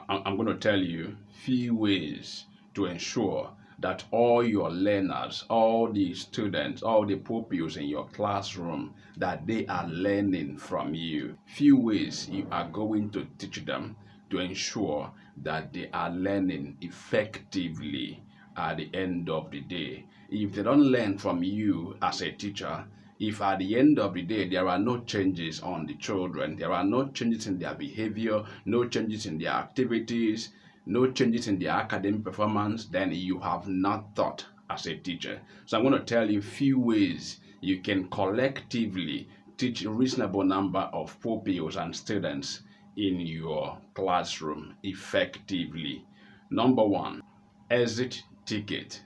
I'm going to tell you few ways to ensure that all your learners, all the students, all the pupils in your classroom, that they are learning from you. Few ways you are going to teach them to ensure that they are learning effectively at the end of the day. If they don't learn from you as a teacher, if at the end of the day there are no changes on the children, there are no changes in their behavior, no changes in their activities, no changes in their academic performance, then you have not taught as a teacher. So I'm going to tell you a few ways you can collectively teach a reasonable number of pupils and students in your classroom effectively. Number one, exit ticket.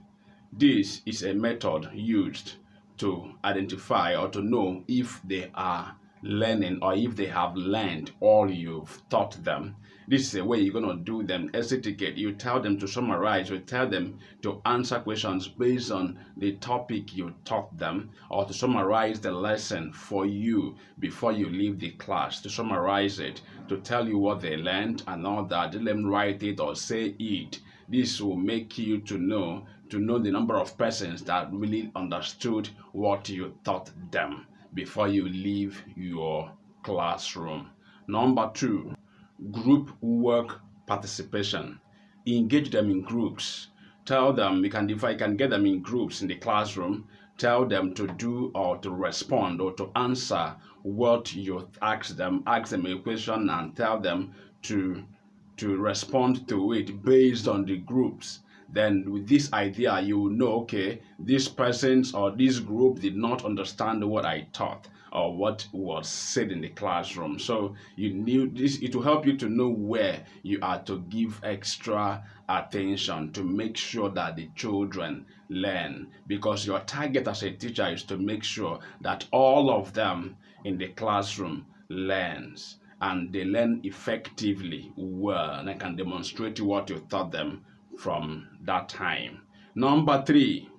This is a method used to identify or to know if they are learning or if they have learned all you've taught them. This is a way you're going to do them. Exit ticket, you tell them to summarize, you tell them to answer questions based on the topic you taught them, or to summarize the lesson for you before you leave the class, to summarize it, to tell you what they learned and all that. Let them write it or say it. This will make you to know the number of persons that really understood what you taught them before you leave your classroom. Number two, group work participation. Engage them in groups. Tell them, you can get them in groups in the classroom. Tell them to do or to respond or to answer what you ask them. Ask them a question and tell them to respond to it based on the groups. Then with this idea, you will know, okay, these persons or this group did not understand what I taught or what was said in the classroom. So you knew this, it will help you to know where you are to give extra attention to make sure that the children learn, because your target as a teacher is to make sure that all of them in the classroom learns, and they learn effectively well and can demonstrate what you taught them from that time. Number three,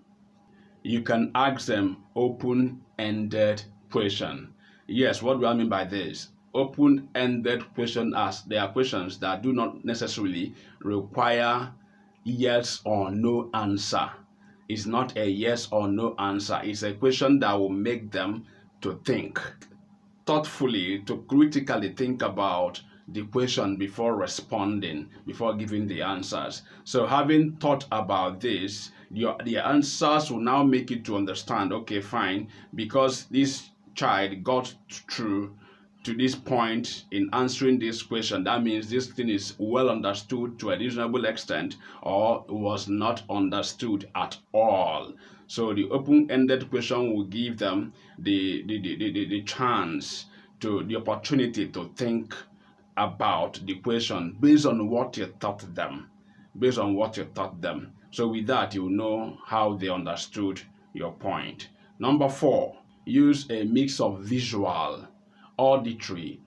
you can ask them open-ended question. Yes, what do I mean by this? Open-ended question, as they are questions that do not necessarily require yes or no answer. It's not a yes or no answer. It's a question that will make them to think thoughtfully, to critically think about the question before responding, before giving the answers. So having thought about this, the answers will now make you to understand, okay, fine, because this child got through to this point in answering this question, that means this thing is well understood to a reasonable extent, or was not understood at all. So the open-ended question will give them the chance, to the opportunity to think about the question based on what you taught them, So with that, you know how they understood your point. Number four, use a mix of visual, auditory,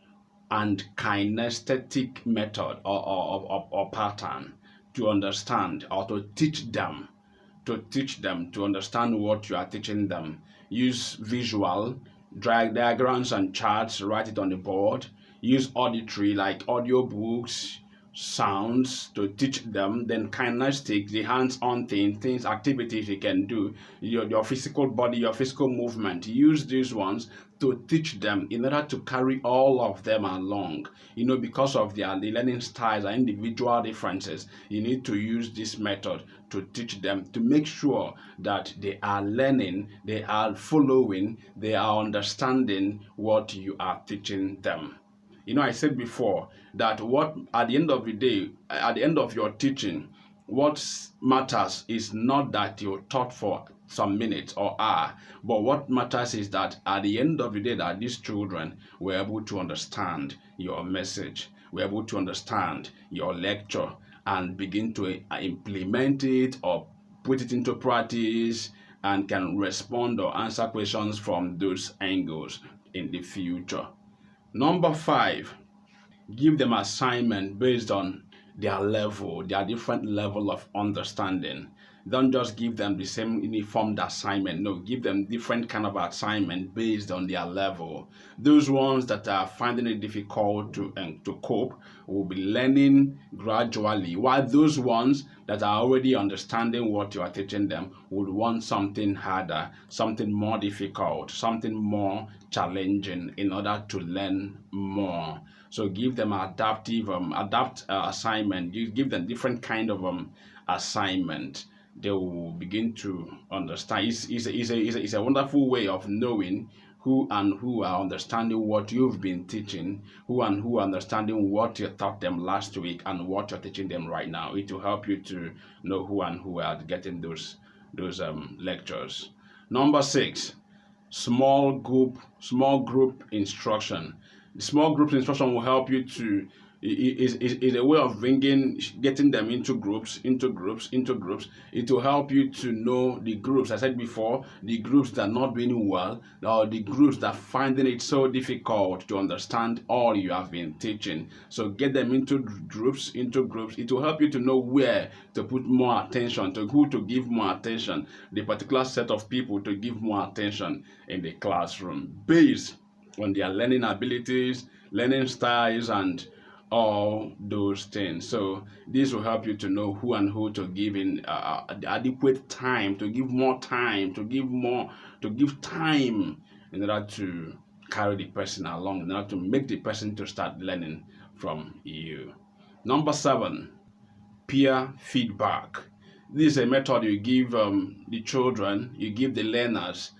and kinesthetic method or pattern to understand or to teach them to understand what you are teaching them. Use visual, drag diagrams and charts, write it on the board. Use auditory, like audio books, sounds, to teach them. Then kinesthetic, the hands-on things, activities you can do, your physical body, your physical movement. Use these ones to teach them in order to carry all of them along. Because of the learning styles and individual differences, you need to use this method to teach them, to make sure that they are learning, they are following, they are understanding what you are teaching them. I said before that at the end of the day, at the end of your teaching, what matters is not that you taught for some minutes or hour, but what matters is that at the end of the day, that these children were able to understand your message, were able to understand your lecture and begin to implement it or put it into practice, and can respond or answer questions from those angles in the future. Number five, give them assignment based on their level, their different level of understanding. Don't just give them the same uniformed assignment. No, give them different kind of assignment based on their level. Those ones that are finding it difficult to cope will be learning gradually, while those ones that are already understanding what you are teaching them would want something harder, something more difficult, something more challenging in order to learn more. So give them adaptive assignment. You give them different kind of assignment. They will begin to understand. It's a wonderful way of knowing who and who are understanding what you've been teaching, who and who are understanding what you taught them last week and what you're teaching them right now. It will help you to know who and who are getting those lectures. Number 6, small group instruction. The small group instruction will help you to is a way of getting them into groups. It will help you to know the groups. I said before, the groups that are not doing well, or the groups that are finding it so difficult to understand all you have been teaching. So get them into groups. It will help you to know where to put more attention, to who to give more attention, the particular set of people to give more attention in the classroom based on their learning abilities, learning styles, and all those things. So this will help you to know who and who to give in adequate time, to give more time, to give time in order to carry the person along, in order to make the person to start learning from you. Number 7, peer feedback. This is a method you give the children, you give the learners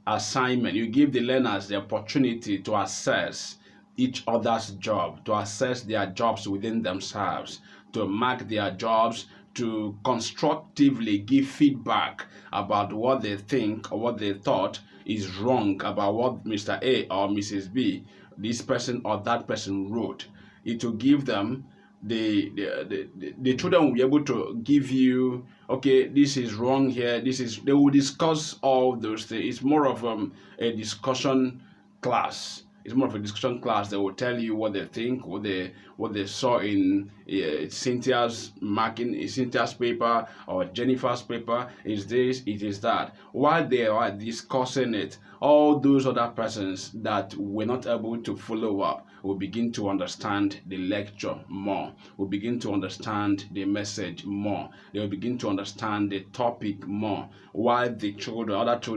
assignment, you give the learners the opportunity to assess each other's job, to assess their jobs within themselves, to mark their jobs, to constructively give feedback about what they think or what they thought is wrong about what Mr. A or Mrs. B, this person or that person wrote. It will give them the children will be able to give you, okay, this is wrong here, they will discuss all those things. It's more of a discussion class. It's more of a discussion class. They will tell you what they think, what they saw in Cynthia's paper or Jennifer's paper. Is this, it is that. While they are discussing it, all those other persons that were not able to follow up will begin to understand the lecture more, will begin to understand the message more. They will begin to understand the topic more. While the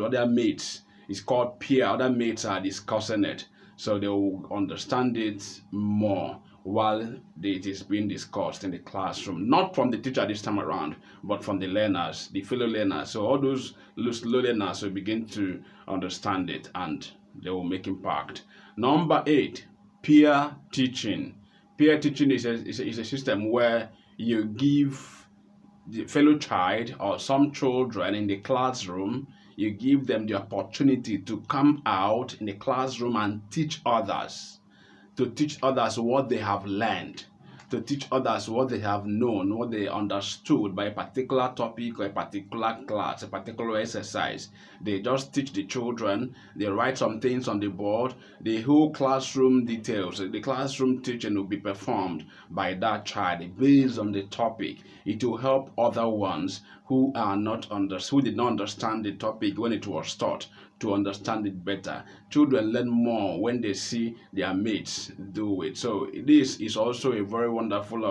other mates, it's called peer, other mates are discussing it. So they will understand it more while it is being discussed in the classroom. Not from the teacher this time around, but from the learners, the fellow learners. So all those slow learners will begin to understand it and they will make impact. Number 8, peer teaching. Peer teaching is a system where you give the fellow child or some children in the classroom, you give them the opportunity to come out in the classroom and teach others, what they have learned, to teach others what they have known, what they understood by a particular topic or a particular class, a particular exercise. They just teach the children, they write some things on the board, the whole classroom details, the classroom teaching will be performed by that child based on the topic. It will help other ones who did not understand the topic when it was taught to understand it better. Children learn more when they see their mates do it. So this is also a very wonderful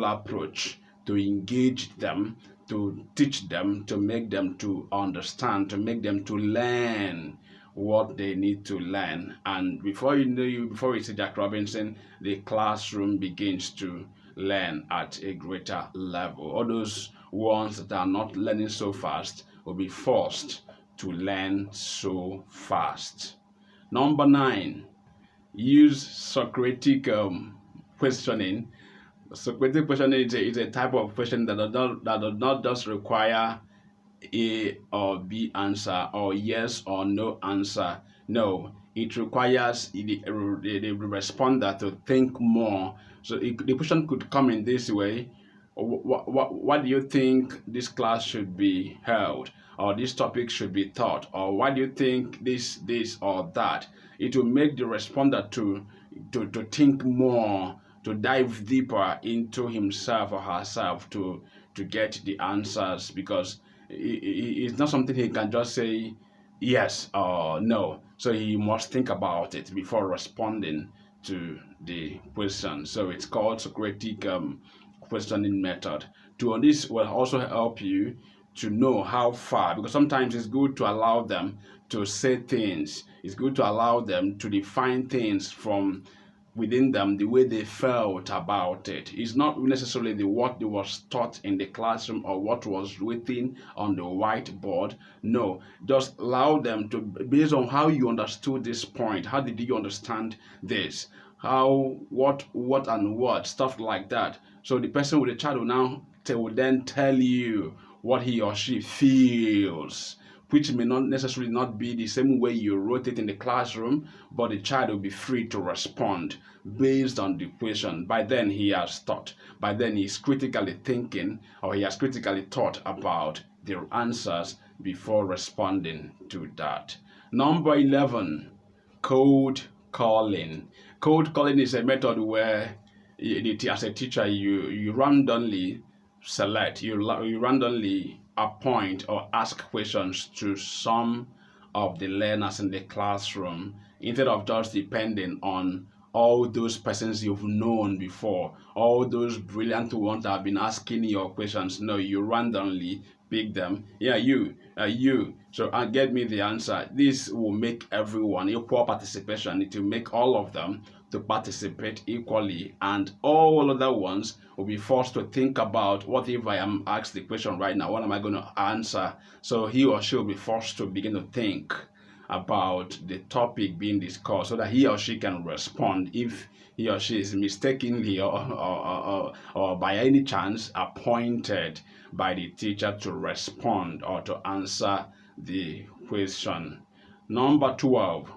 approach to engage them, to teach them, to make them to understand, to make them to learn what they need to learn. And before you see Jack Robinson, the classroom begins to learn at a greater level. All those ones that are not learning so fast will be forced to learn so fast. Number 9, use Socratic questioning. Socratic questioning is a type of question that does not just require A or B answer or yes or no answer. No, it requires the responder to think more. So the question could come in this way: what do you think this class should be held, or this topic should be taught, or why do you think this or that? It will make the responder to think more, to dive deeper into himself or herself, to to get the answers, because it's not something he can just say yes or no. So he must think about it before responding to the question. So it's called Socratic questioning method. To this will also help you to know how far, because sometimes it's good to allow them to say things. It's good to allow them to define things from within them the way they felt about it. It's not necessarily what was taught in the classroom or what was written on the whiteboard. No, just allow them to, based on how you understood this point, how did you understand this, how, what and what, stuff like that. So the person with the child will then tell you what he or she feels, which may not necessarily not be the same way you wrote it in the classroom, but the child will be free to respond based on the question. By then he has thought. By then he's critically thinking, or he has critically thought about the answers before responding to that. Number 11, code calling. Code calling is a method where as a teacher you randomly select, you randomly appoint or ask questions to some of the learners in the classroom, instead of just depending on all those persons you've known before, all those brilliant ones that have been asking your questions. No, you randomly pick them. Yeah, you. So get me the answer. This will make everyone equal participation. It will make all of them to participate equally, and all other ones will be forced to think about, what if I am asked the question right now, what am I going to answer? So he or she will be forced to begin to think about the topic being discussed, so that he or she can respond if he or she is mistakenly or by any chance appointed by the teacher to respond or to answer the question. Number 12.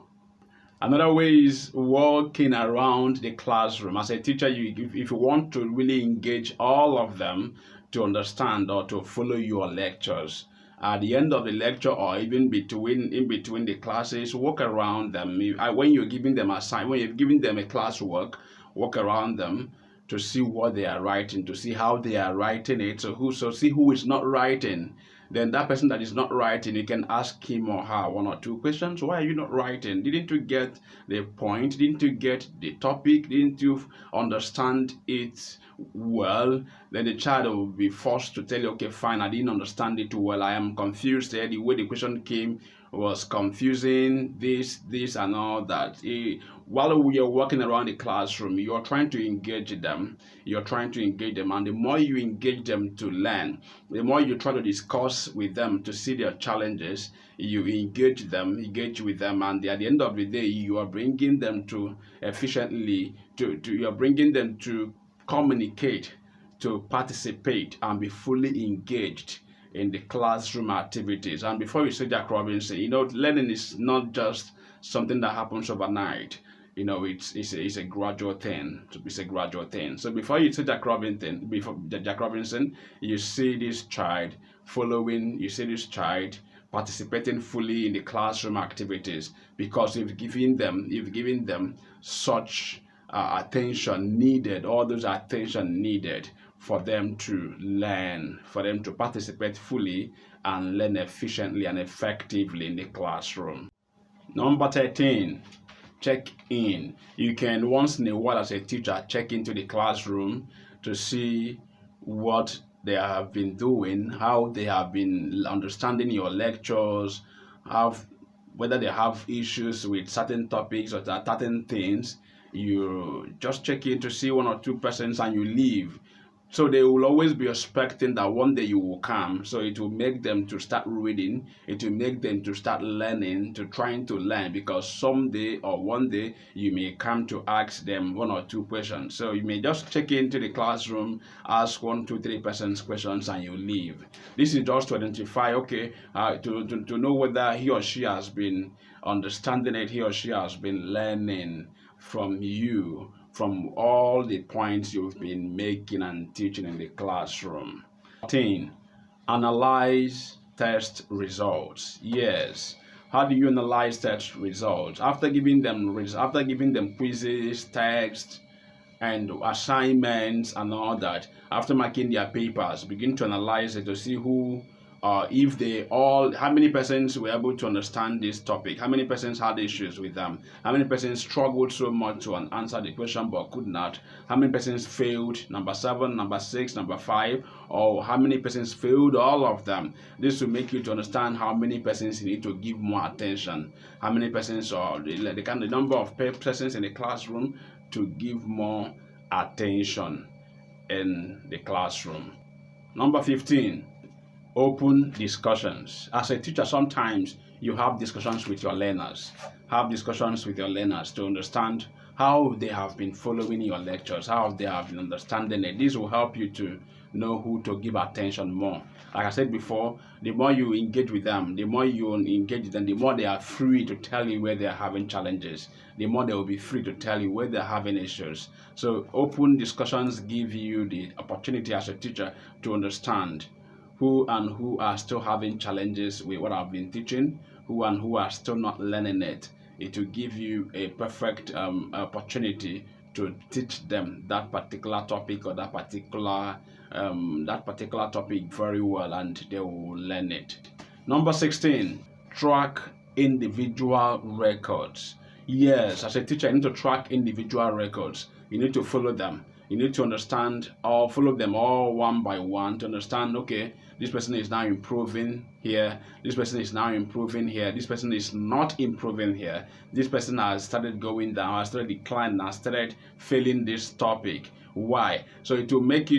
Another way is walking around the classroom. As a teacher, if you want to really engage all of them to understand or to follow your lectures, at the end of the lecture or even in between the classes, walk around them. When you're giving them when you're giving them a classwork, walk around them to see what they are writing, to see how they are writing it. So see who is not writing. Then that person that is not writing, you can ask him or her one or two questions. Why are you not writing? Didn't you get the point? Didn't you get the topic? Didn't you understand it well? Then the child will be forced to tell you, okay, fine, I didn't understand it well. I am confused there. The way the question came was confusing, this and all that. While we are walking around the classroom, you are trying to engage them. You're trying to engage them, and the more you engage them to learn, the more you try to discuss with them to see their challenges, you engage with them, and at the end of the day, you are bringing them to efficiently, you are bringing them to communicate, to participate, and be fully engaged in the classroom activities. And before you say Jack Robinson, learning is not just something that happens overnight. It's a gradual thing. It's a gradual thing. So before you say Jack Robinson, you see this child participating fully in the classroom activities, because you've given them such attention needed, all those attention needed for them to learn, for them to participate fully and learn efficiently and effectively in the classroom. Number 13, check in. You can once in a while as a teacher check into the classroom to see what they have been doing, how they have been understanding your lectures, whether they have issues with certain topics or certain things. You just check in to see one or two persons and you leave. So they will always be expecting that one day you will come. So it will make them to start reading. It will make them to start learning, trying to learn, because someday or one day you may come to ask them one or two questions. So you may just check into the classroom, ask 1, 2, 3 persons questions, and you leave. This is just to identify, okay, to know whether he or she has been understanding it, he or she has been learning from you, from all the points you've been making and teaching in the classroom. 14. Analyze test results. Yes. How do you analyze test results? After giving them quizzes, text, and assignments and all that. After marking their papers, begin to analyze it to see who, if they all, how many persons were able to understand this topic, how many persons had issues with them, how many persons struggled so much to answer the question but could not, how many persons failed, number 7, number 6, number 5, or how many persons failed all of them. This will make you to understand how many persons you need to give more attention, how many persons, or the number of persons in the classroom to give more attention in the classroom. Number 15, open discussions. As a teacher, sometimes you have discussions with your learners. Have discussions with your learners to understand how they have been following your lectures, how they have been understanding it. This will help you to know who to give attention more. Like I said before, the more you engage with them, the more the more they are free to tell you where they are having challenges. The more they will be free to tell you where they're having issues. So open discussions give you the opportunity as a teacher to understand who are still having challenges with what I've been teaching, who are still not learning it. It will give you a perfect opportunity to teach them that particular topic or that particular topic very well, and they will learn it. Number 16, track individual records. Yes, as a teacher, you need to track individual records. You need to follow them. You need to understand or follow them all one by one to understand, okay, this person is now improving here, this person is now improving here, this person is not improving here, this person has started going down, has started declining, has started failing this topic. Why? So it will help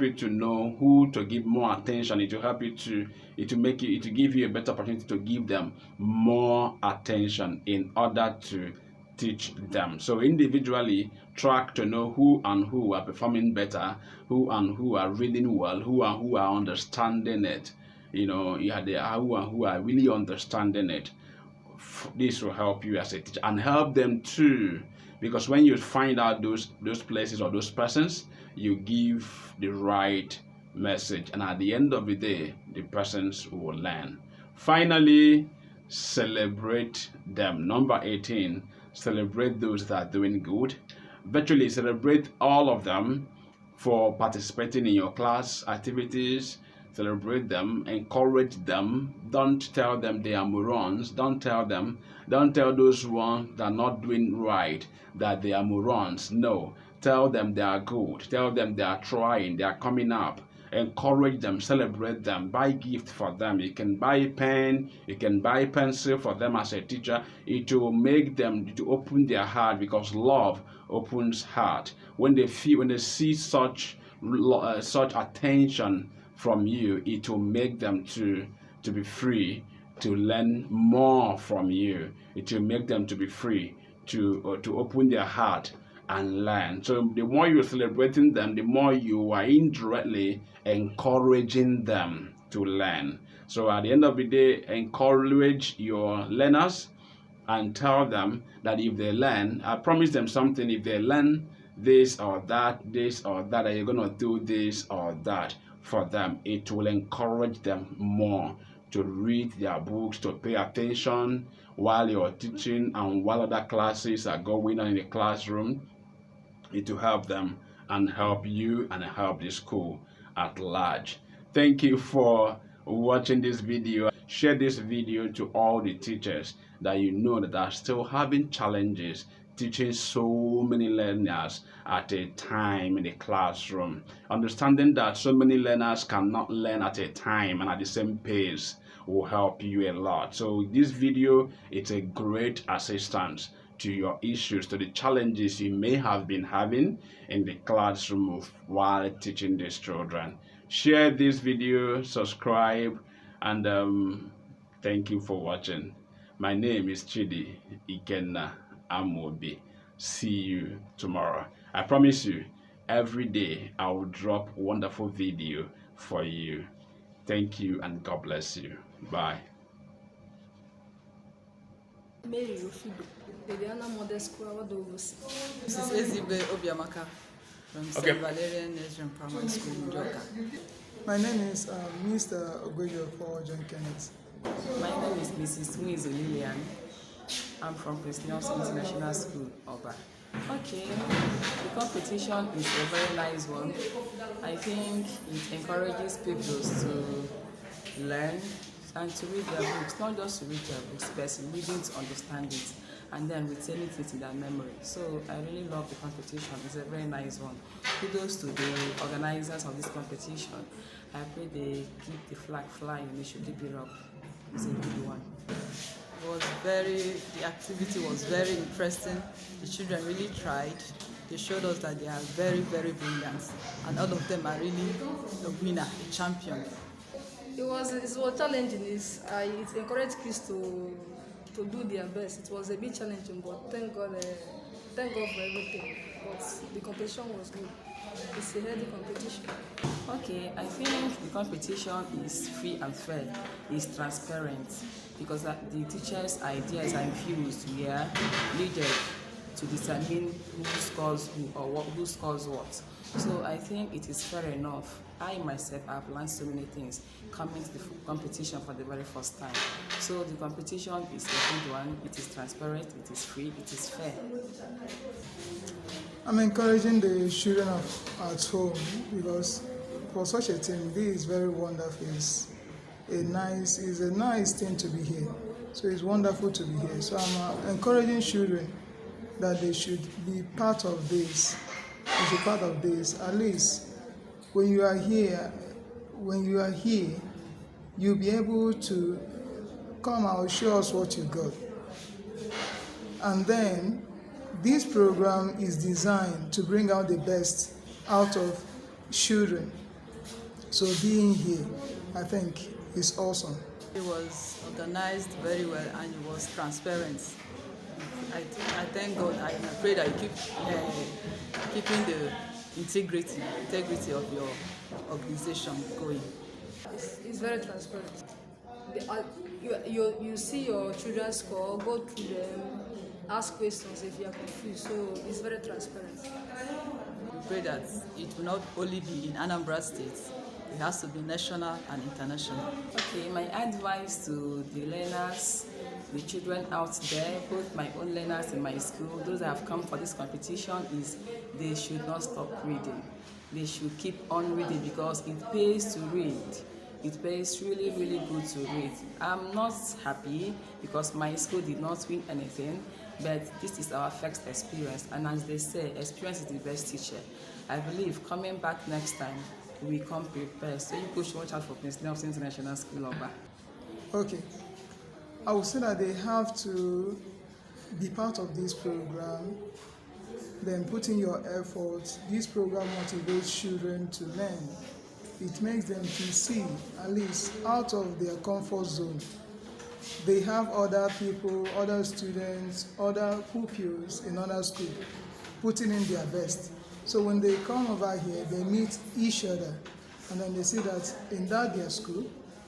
you to know who to give more attention. It will give you a better opportunity to give them more attention in order to teach them. So individually track to know who are performing better, who are reading well, who are understanding it. Who are really understanding it. This will help you as a teacher and help them too, because when you find out those places or those persons, you give the right message, and at the end of the day, the persons will learn. Finally, celebrate them. Number 18, celebrate those that are doing good. Virtually celebrate all of them for participating in your class activities. Celebrate them, encourage them. Don't tell them they are morons. Don't tell those ones that are not doing right that they are morons. No, tell them they are good. Tell them they are trying, they are coming up. Encourage them, celebrate them, buy gift for them. You can buy pen, you can buy pencil for them as a teacher. It will make them to open their heart, because love opens heart. When they see such attention from you, it will make them to be free to learn more from you. It will make them to be free to open their heart and learn. So the more you're celebrating them, the more you are indirectly encouraging them to learn. So at the end of the day, encourage your learners and tell them that if they learn, I promise them something. If they learn this or that, that you're going to do this or that for them, it will encourage them more to read their books, to pay attention while you're teaching and while other classes are going on in the classroom. It will help them and help you and help the school at large. Thank you for watching this video. Share this video to all the teachers that you know that are still having challenges teaching so many learners at a time in the classroom. Understanding that so many learners cannot learn at a time and at the same pace will help you a lot. So this video, it's a great assistance to your issues, to the challenges you may have been having in the classroom while teaching these children. Share this video, subscribe, and thank you for watching. My name is Chidi Ikenna Amobi. See you tomorrow. I promise you, every day I will drop wonderful video for you. Thank you and God bless you. Bye. Mary Rufido, the Anna Model School of Dovos. This is Ezibe Obiamaka from St. Valerian Nursery Primary School in Joka. My name is Mr. Ogoyo for John Kenneth. My name is Mrs. Mwizo Lillian. I'm from Christian International School, Oba. Okay, the competition is a very nice one. I think it encourages people to learn and to read their books, not just to read their books, but reading to understand it and then retaining it in their memory. So I really love the competition. It's a very nice one. Kudos to the organizers of this competition. I pray they keep the flag flying. They should keep it up. It's a good one. The activity was very interesting. The children really tried. They showed us that they are very, very brilliant, and all of them are really a winner, a champion. It was challenging. It encouraged kids to do their best. It was a bit challenging, but thank God for everything. But the competition was good. It's a healthy competition. Okay, I think the competition is free and fair, is transparent, because the teachers' ideas are infused, needed to determine who scores who or who scores what. So I think it is fair enough. I myself have learned so many things coming to the competition for the very first time. So the competition is a good one. It is transparent, it is free, it is fair. I'm encouraging the children at home because for such a thing, this is very wonderful. It's a nice thing to be here. So it's wonderful to be here. So I'm encouraging children that they should be part of this. They should be part of this. At least when you are here, you'll be able to come out, show us what you got. And then this program is designed to bring out the best out of children. So being here, I think, is awesome. It was organized very well and it was transparent. I thank God. I pray that you keep keeping the integrity of your organization going. It's very transparent. You see your children score, go through them, ask questions if you are confused. So it's very transparent. We pray that it will not only be in Anambra State, it has to be national and international. Okay, my advice to the learners, the children out there, both my own learners in my school, those that have come for this competition, is they should not stop reading. They should keep on reading because it pays to read. It pays really, really good to read. I'm not happy because my school did not win anything, but this is our first experience. And as they say, experience is the best teacher. I believe coming back next time, we come prepared. So you push watch out for Prince Nelson International School Oba. Okay. I would say that they have to be part of this program, then put in your effort. This program motivates children to learn. It makes them to see, at least out of their comfort zone. They have other people, other students, other pupils in other schools putting in their best. So when they come over here, they meet each other, and then they see that in their school,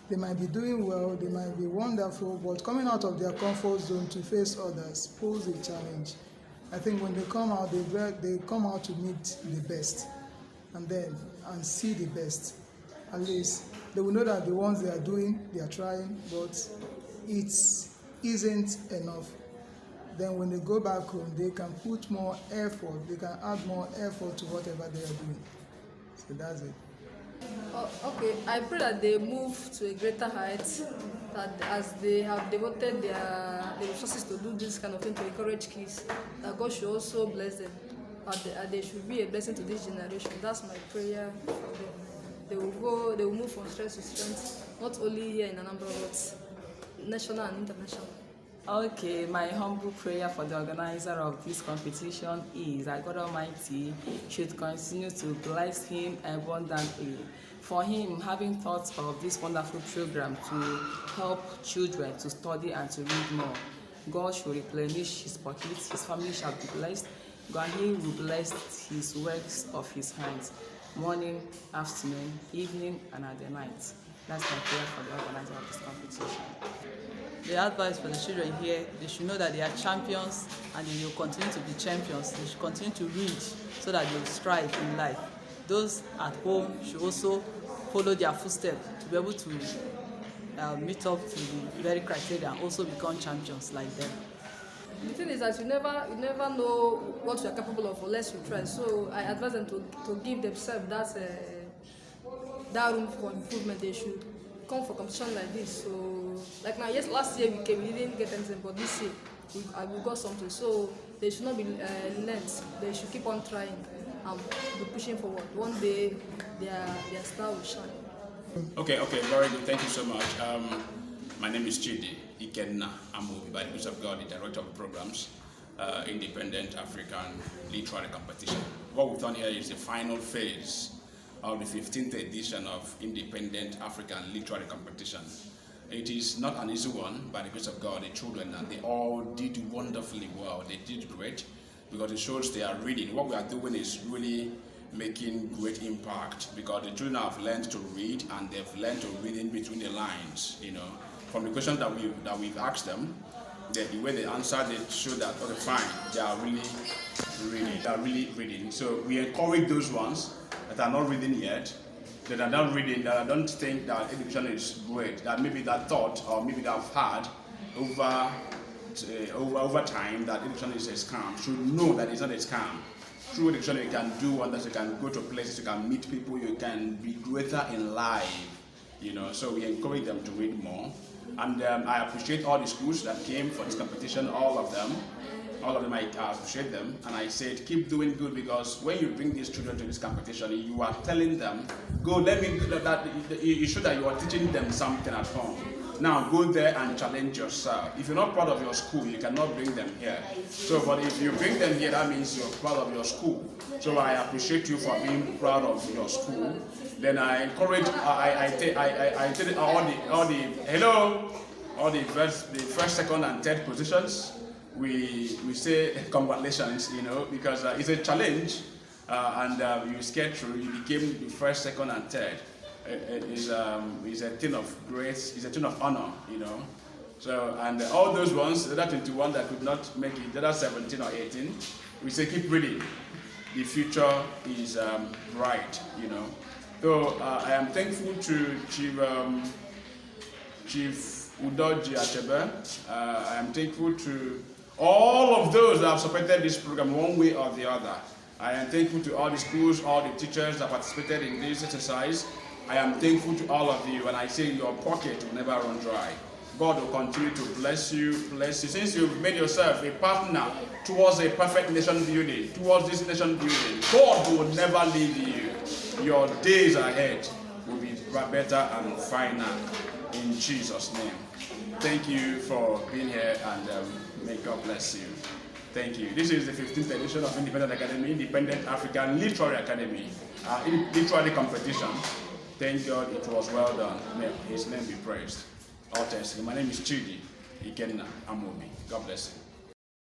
they might be doing well, they might be wonderful, but coming out of their comfort zone to face others pose a challenge. I think when they come out, they come out to meet the best, and see the best. At least they will know that the ones they are doing, they are trying, but it isn't enough. Then when they go back home, they can put more effort, they can add more effort to whatever they are doing. So that's it. Okay, I pray that they move to a greater height, that as they have devoted their resources to do this kind of thing to encourage kids, that God should also bless them, and they should be a blessing to this generation. That's my prayer for them. They will move from strength to strength, not only here in Anambra, but national and international. Okay, my humble prayer for the organizer of this competition is that God Almighty should continue to bless him abundantly. For him having thought of this wonderful program to help children to study and to read more, God should replenish his pockets, his family shall be blessed, God he will bless his works of his hands, morning, afternoon, evening, and at the night. That's my prayer for the organizer of this competition. The advice for the children here, they should know that they are champions and they will continue to be champions. They should continue to read so that they will strive in life. Those at home should also follow their footsteps to be able to meet up to the very criteria and also become champions like them. the thing is that you never know what you are capable of unless you try. So I advise them to give themselves that room for improvement. They should come for competition like this. So like now, yes, last year we didn't get anything, but this year we got something. So they should not be lent. They should keep on trying and be pushing forward. One day their star will shine. Okay, very good. Thank you so much. My name is Chidi Ikenna Amobi, by the grace of God, the director of programs, Independent African Literary Competition. What we've done here is the final phase of the 15th edition of Independent African Literary Competition. It is not an easy one, by the grace of God. The children, and they all did wonderfully well. They did great because it shows they are reading. What we are doing is really making great impact because the children have learned to read and they've learned to read in between the lines. From the questions that we've asked them, the way they answered it showed that, okay, fine, they are really reading. They are really reading. So we encourage those ones that are not reading yet, that are not reading, that I don't think that education is great, that maybe that thought or maybe that have had over time that education is a scam, should know that it's not a scam. Through education you can do wonders, you can go to places, you can meet people, you can be greater in life. So we encourage them to read more. And I appreciate all the schools that came for this competition, all of them, I appreciate them. And I said, keep doing good, because when you bring these children to this competition, you are telling them, you show that you are teaching them something at home. Now go there and challenge yourself. If you're not proud of your school, you cannot bring them here. So, but if you bring them here, that means you're proud of your school. So I appreciate you for being proud of your school. Then I encourage, I tell all the first, second, and third positions. We say congratulations, because it's a challenge, and you get through. You became the first, second, and third. Is a thing of grace, is a thing of honor, So, and all those ones, the other 21 that could not make it, the other 17 or 18, we say keep reading. The future is bright, So I am thankful to Chief Udoji Achebe. I am thankful to all of those that have supported this program one way or the other. I am thankful to all the schools, all the teachers that participated in this exercise. I am thankful to all of you, and I say your pocket will never run dry. God will continue to bless you. Since you've made yourself a partner towards a perfect nation building, towards this nation building, God will never leave you. Your days ahead will be better and finer in Jesus' name. Thank you for being here, and may God bless you. Thank you. This is the 15th edition of Independent African Literary Academy, literary competition. Thank God it was well done. May His name be praised. All thanks. My name is Chidi Ikenna Amobi. God bless you.